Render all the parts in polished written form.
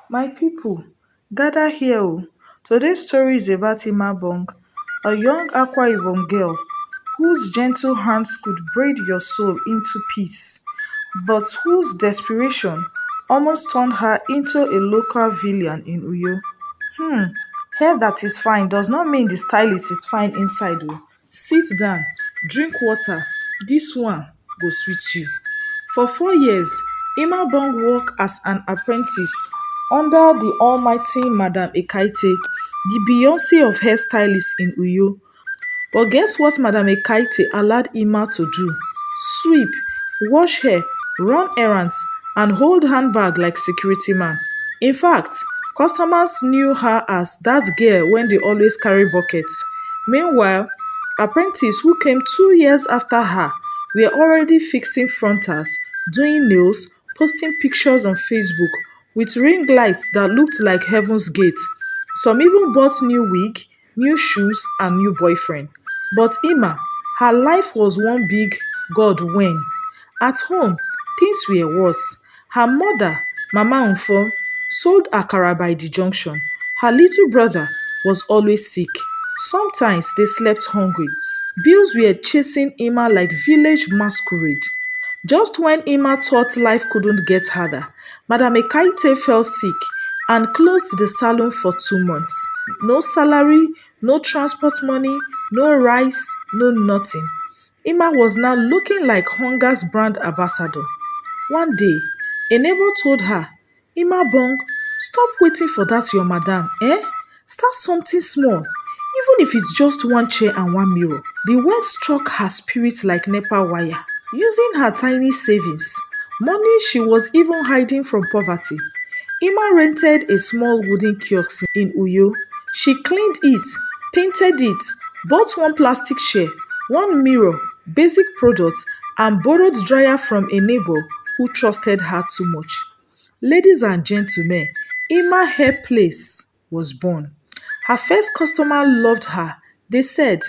My people, gather here. Today's story is about Imabong, a young Akwa Ibom girl whose gentle hands could braid your soul into peace, but whose desperation almost turned her into a local villain in Uyo. Hair that is fine does not mean the stylist is fine inside. Sit down, drink water. This one go sweet you. For 4 years, Imabong worked as an apprentice under the almighty Madam Ekaite, the Beyonce of hairstylists in Uyo. But guess what Madam Ekaite allowed Ima to do? Sweep, wash hair, run errands, and hold handbag like security man. In fact, customers knew her as that girl when they always carry buckets. Meanwhile, apprentices who came 2 years after her were already fixing frontals, doing nails, posting pictures on Facebook with ring lights that looked like heaven's gate. Some even bought new wig, new shoes, and new boyfriend. But Ima, her life was one big God when. At home, things were worse. Her mother, Mama Umfo, sold akara by the junction. Her little brother was always sick. Sometimes they slept hungry. Bills were chasing Ima like village masquerade. Just when Ima thought life couldn't get harder, Madam Ekaite fell sick and closed the salon for 2 months. No salary, no transport money, no rice, no nothing. Ima was now looking like hunger's brand ambassador. One day, a neighbor told her, Ima Bong, stop waiting for that your madam, eh? Start something small, even if it's just one chair and one mirror. The word struck her spirit like NEPA wire. Using her tiny savings, money she was even hiding from poverty, Ima rented a small wooden kiosk in Uyo. She cleaned it, painted it, bought one plastic chair, one mirror, basic products, and borrowed dryer from a neighbor who trusted her too much. Ladies and gentlemen, Ima Hair Place was born. Her first customer loved her. They said,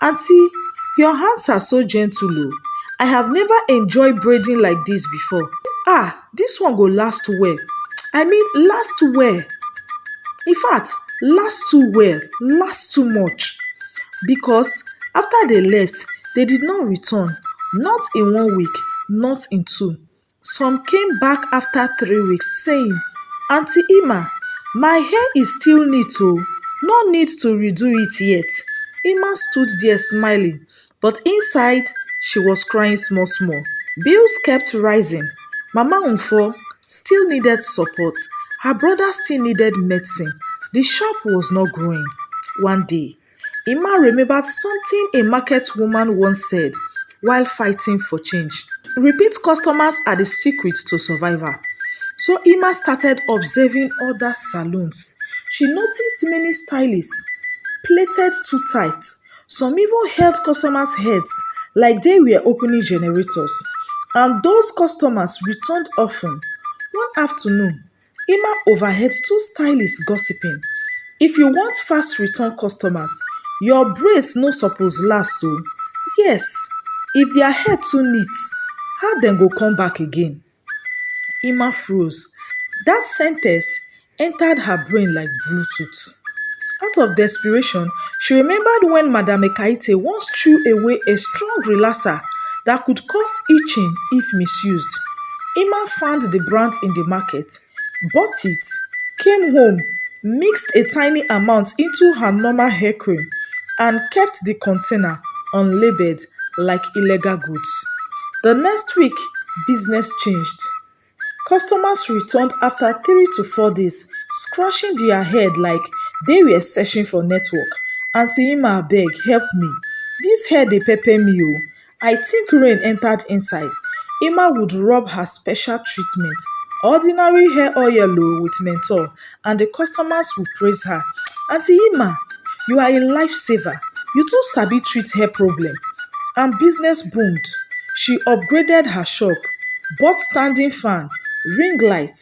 Auntie, your hands are so gentle. Oh. I have never enjoyed braiding like this before. Ah, this one go last well. I mean, last well. In fact, last too well, last too much. Because after they left, they did not return. Not in 1 week, not in two. Some came back after 3 weeks saying, Auntie Ima, my hair is still neat oh. No need to redo it yet. Ima stood there smiling, but inside she was crying small small. Bills kept rising. Mama Umfo still needed support. Her brother still needed medicine. The shop was not growing. One day, Ima remembered something a market woman once said while fighting for change. Repeat customers are the secret to survival. So Ima started observing other salons. She noticed many stylists plaited too tight. Some even held customers' heads like they were opening generators. And those customers returned often. One afternoon, Ima overheard two stylists gossiping. If you want fast return customers, your braids no suppose last o. Yes, if their hair too neat, how dem go come back again? Ima froze. That sentence entered her brain like Bluetooth. Out of desperation, she remembered when Madame Ekaite once threw away a strong relaxer that could cause itching if misused. Ima found the brand in the market, bought it, came home, mixed a tiny amount into her normal hair cream, and kept the container unlabeled like illegal goods. The next week, business changed. Customers returned after 3 to 4 days, scratching their head like they were searching for network. Auntie Ima abeg help me. This hair dey pepper me o. I think rain entered inside. Ima would rub her special treatment, ordinary hair oil o with menthol, and the customers would praise her. Auntie Ima, you are a lifesaver. You too sabi treat hair problem. And business boomed. She upgraded her shop, bought standing fan, ring light,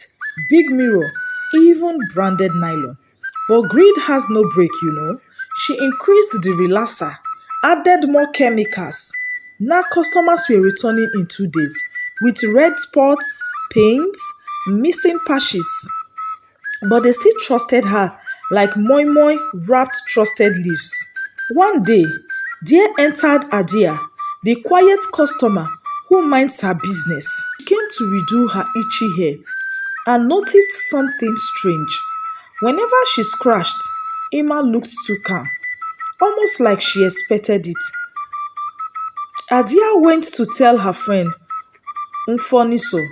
big mirror, even branded nylon. But greed has no break. She increased the relaxer, added more chemicals. Now customers were returning in 2 days with red spots, pains, missing patches. but they still trusted her like moi moi wrapped trusted leaves. One day, there entered Adia, the quiet customer who minds her business. She came to redo her itchy hair and noticed something strange. Whenever she scratched, Emma looked too calm, almost like she expected it. Adia went to tell her friend Mfoniso,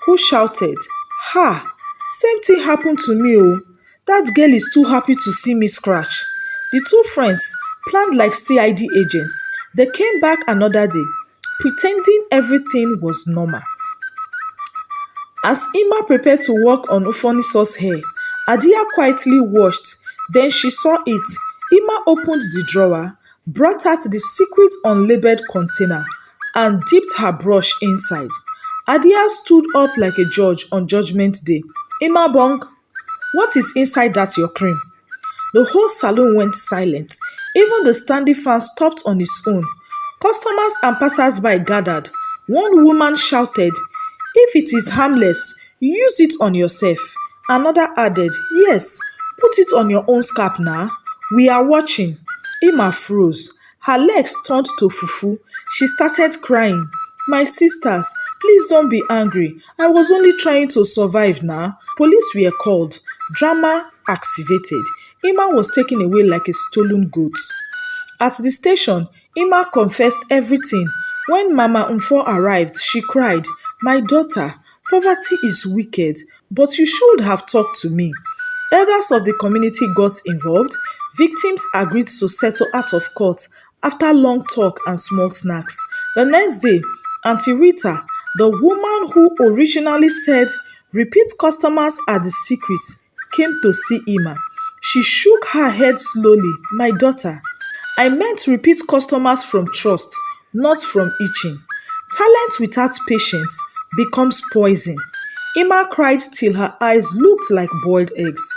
who shouted, "Ha! Same thing happened to me oh! That girl is too happy to see me scratch." The two friends planned like CID agents. They came back another day, pretending everything was normal. As Ima prepared to work on Ufoniso's hair, Adia quietly watched. Then she saw it. Ima opened the drawer, brought out the secret unlabeled container, and dipped her brush inside. Adia stood up like a judge on Judgment Day. Imabong, what is inside that your cream? The whole salon went silent. Even the standing fan stopped on its own. Customers and passers-by gathered. One woman shouted, "If it is harmless, use it on yourself." Another added, "Yes, put it on your own scalp now. We are watching." Ima froze. Her legs turned to fufu. She started crying. "My sisters, please don't be angry. I was only trying to survive now." Police were called. Drama activated. Ima was taken away like a stolen goat. At the station, Ima confessed everything. When Mama Mfo arrived, she cried, "My daughter, poverty is wicked, but you should have talked to me." Elders of the community got involved. Victims agreed to settle out of court after long talk and small snacks. The next day, Auntie Rita, the woman who originally said repeat customers are the secret, came to see Ima. She shook her head slowly. "My daughter, I meant repeat customers from trust, not from itching. Talent without patience becomes poison." Emma cried till her eyes looked like boiled eggs.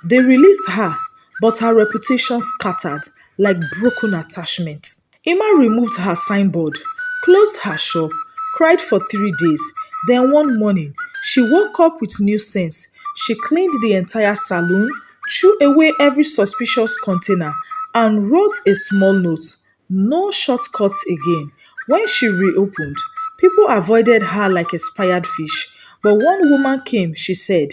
They released her, but her reputation scattered like broken attachment. Emma removed her signboard, closed her shop, cried for 3 days. Then one morning, she woke up with new sense. She cleaned the entire salon, threw away every suspicious container, and wrote a small note. No shortcuts again. When she reopened, people avoided her like expired fish. But one woman came, she said,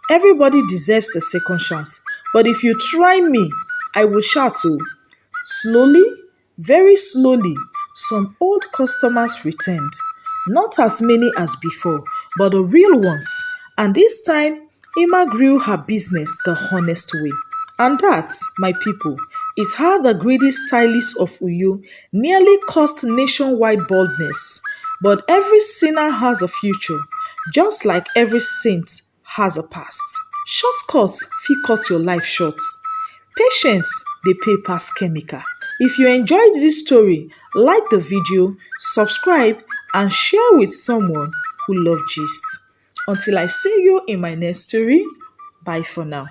"Everybody deserves a second chance. But if you try me, I will shout oh." Slowly, very slowly, some old customers returned. Not as many as before, but the real ones. And this time, Emma grew her business the honest way. And that, my people, is how the greedy stylist of Uyo nearly caused nationwide baldness. But every sinner has a future, just like every saint has a past. Shortcuts fit cut your life short. Patience dey pay pass chemical. If you enjoyed this story, like the video, subscribe and share with someone who love gist. Until I see you in my next story, bye for now.